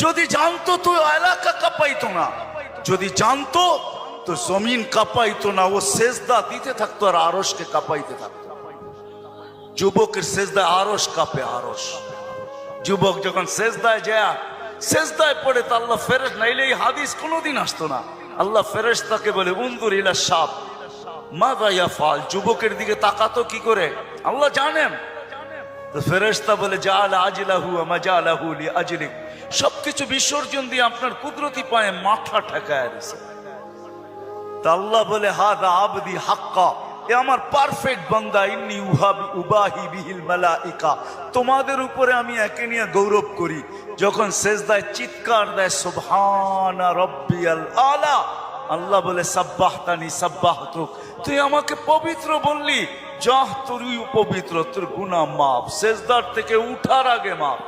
যদি জানতো তো এলাকা কাঁপাইতো না, যদি জানতো তো জমিন কাঁপাইতো না, ও সেজদা দিতে থাকতো আর আরশকে কাঁপাইতে থাকতো। যুবকের সেজদায় আরশ কাঁপে, আরশ। যুবক যখন সেজদায় যায়, সেজদায় পড়ে তো আল্লাহ ফেরেশতা, নাইলে এই হাদিস কোনোদিন আসতো না। আল্লাহ ফেরেশতাকে বলে উনজুর ইলা শাব মাযা ইয়াফআল, যুবকের দিকে তাকাতো কি করে আল্লাহ জানেন। তো ফেরেশতা বলে জাআলা আজলাহু ওয়া মাজালাহু লিআজলিক, সবকিছু বিসর্জন দিয়ে আপনার কুদরতি পায়ে মাথা ঠেকায় দিয়েছে। তা আল্লাহ বলে হাদা আবদি হাক্কা, এ আমার পারফেক্ট বান্দা, ইন্নী উবাহি বিহিল মালাইকা, তোমাদের উপরে আমি একে নিয়ে গৌরব করি। যখন সেজদায় চিৎকার দেয় সুবহানা রাব্বিয়াল আলা, আল্লাহ বলে সাব্বাহতানি সাব্বাহতুক, তুই আমাকে পবিত্র বললি, যাহ তুই পবিত্র, তোর গুনাহ মাফ, সেজদার থেকে উঠার আগে মাফ।